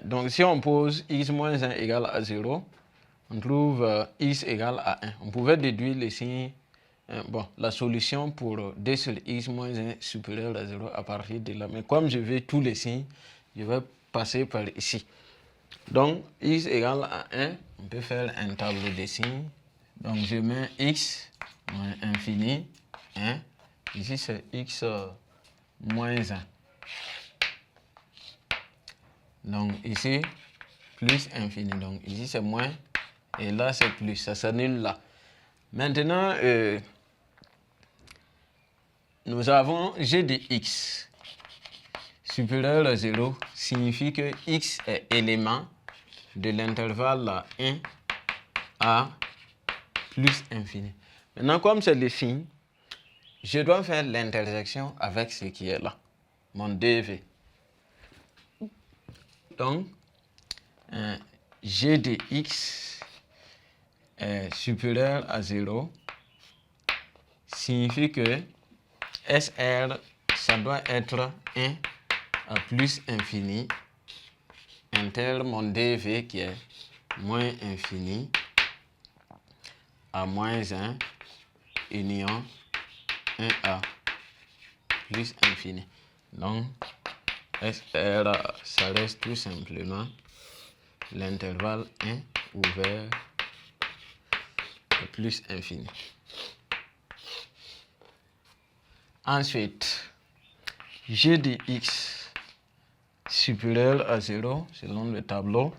Donc si on pose x moins 1 égale à 0, on trouve x égale à 1. On pouvait déduire les signes, la solution pour d sur x moins 1 supérieur à 0 à partir de là. Mais comme je veux tous les signes, je vais passer par ici. Donc x égale à 1, on peut faire un tableau des signes. Donc je mets x moins infini 1. Ici c'est x moins 1. Donc ici plus infini. Donc ici c'est moins et là c'est plus. Ça s'annule là. Maintenant, nous avons g de x supérieur à 0 signifie que x est élément de l'intervalle 1 à plus infini. Maintenant, comme c'est le signe, je dois faire l'intersection avec ce qui est là, mon dv. Donc, g de x est supérieur à 0 signifie que SR, ça doit être 1 à plus infini inter mon dv qui est moins infini à moins 1 union 1 à plus infini. Donc, SR, ça reste tout simplement l'intervalle 1 ouvert à plus infini. Ensuite, g de x supérieur à 0, selon le tableau,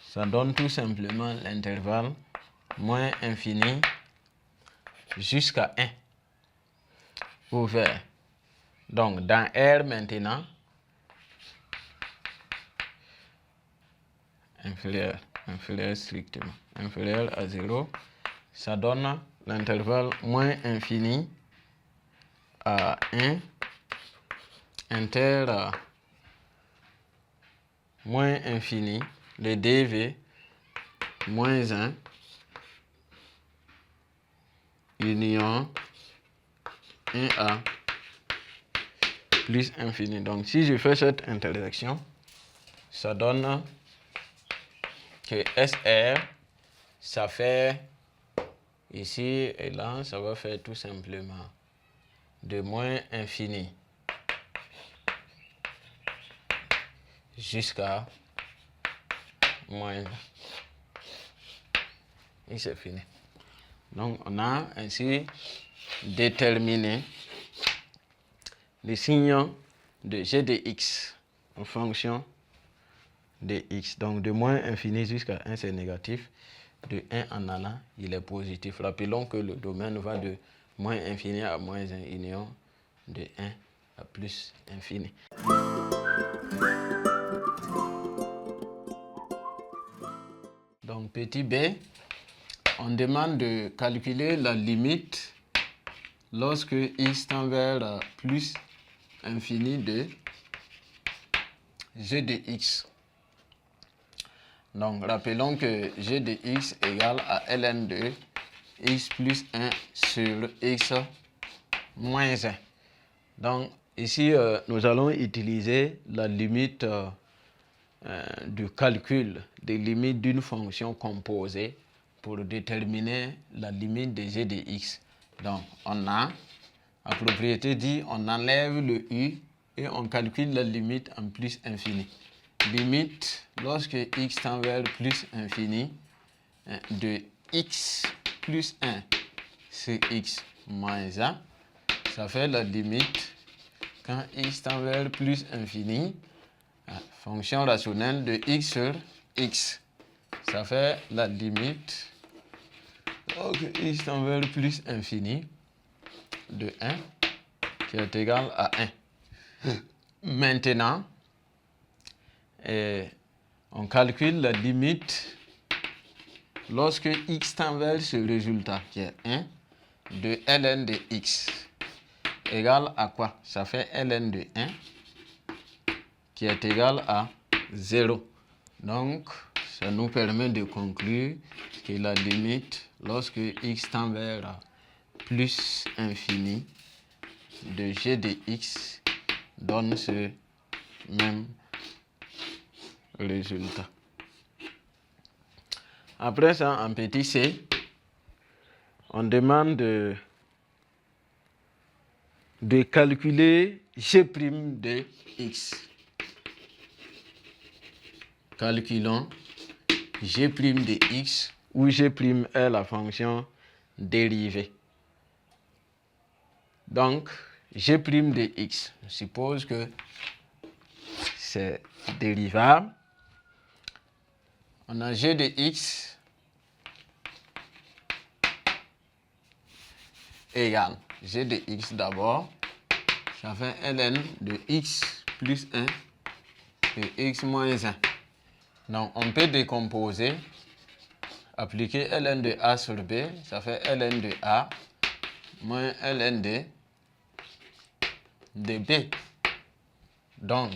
ça donne tout simplement l'intervalle moins infini jusqu'à 1 ouvert. Donc, dans R maintenant, inférieur strictement, inférieur à 0, ça donne l'intervalle moins infini à 1 inter moins infini, le dv moins 1 union 1 à plus infini. Donc si je fais cette intersection, ça donne que SR, ça fait ici et là, ça va faire tout simplement de moins infini jusqu'à moins. Et c'est fini. Donc on a ainsi déterminé les signes de g de x en fonction de x. Donc de moins infini jusqu'à 1 c'est négatif. De 1 en allant, il est positif. Rappelons que le domaine va de moins infini à moins 1 union de 1 à plus infini. Donc petit b, on demande de calculer la limite lorsque x tend vers plus infini de g de x. Donc rappelons que g de x égale à ln de x plus 1 sur x moins 1. Donc ici, nous allons utiliser la limite du calcul des limites d'une fonction composée pour déterminer la limite de g de x. Donc on a, à propriété dit, on enlève le u et on calcule la limite en plus infini. Limite, lorsque x tend vers plus infini, de x plus 1 sur x moins 1, ça fait la limite quand x tend vers plus infini, fonction rationnelle de x sur x. Ça fait la limite donc x tend vers plus infini de 1 qui est égal à 1. Maintenant, on calcule la limite lorsque x tend vers ce résultat qui est 1 de ln de x égale à quoi? Ça fait ln de 1 qui est égal à 0. Donc, ça nous permet de conclure que la limite lorsque x tend vers plus infini de g de x donne ce même résultat. Après ça, en petit c, on demande de calculer g' de x. Calculons g' de x, où g' est la fonction dérivée. Donc, g' de x, je suppose que c'est dérivable. On a g de x égale g de x d'abord, ça fait ln de x plus 1 et x moins 1. Donc, on peut décomposer, appliquer ln de a sur b, ça fait ln de a moins ln de b. Donc,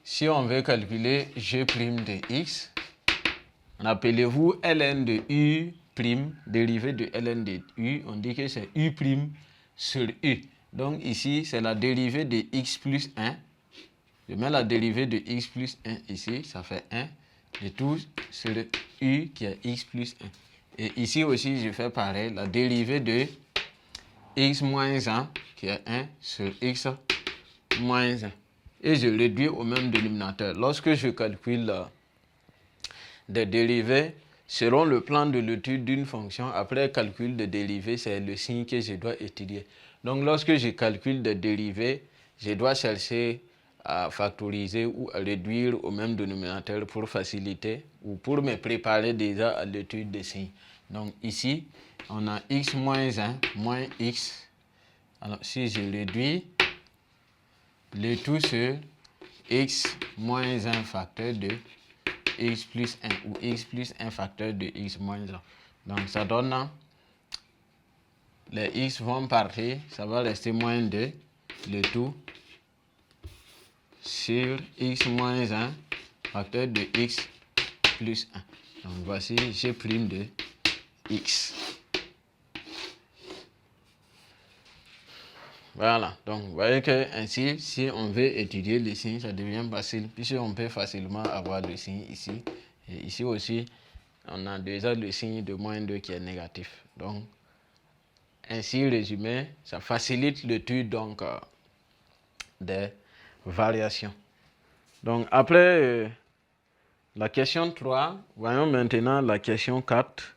si on veut calculer g' de x, rappelez-vous ln de u', dérivé de ln de u, on dit que c'est u' sur u. Donc ici, c'est la dérivée de x plus 1. Je mets la dérivée de x plus 1 ici, ça fait 1. De tout sur u qui est x plus 1. Et ici aussi, je fais pareil, la dérivée de x moins 1 qui est 1 sur x moins 1. Et je réduis au même dénominateur. Lorsque je calcule des dérivées, selon le plan de l'étude d'une fonction, après calcul de dérivée, c'est le signe que je dois étudier. Donc, lorsque je calcule des dérivées, je dois chercher à factoriser ou à réduire au même dénominateur pour faciliter ou pour me préparer déjà à l'étude des signes. Donc, ici, on a x moins 1 moins x. Alors, si je réduis le tout sur x moins 1 facteur de x plus 1 ou x plus 1 facteur de x moins 1. Donc, ça donne, les x vont partir, ça va rester moins 2, le tout sur x moins 1 facteur de x plus 1. Donc, voici g' de x. Voilà, donc vous voyez que ainsi, si on veut étudier les signes, ça devient facile, puisqu'on peut facilement avoir le signe ici. Et ici aussi, on a déjà le signe de moins 2 qui est négatif. Donc, ainsi résumé, ça facilite l'étude donc des variations. Donc, après la question 3, voyons maintenant la question 4.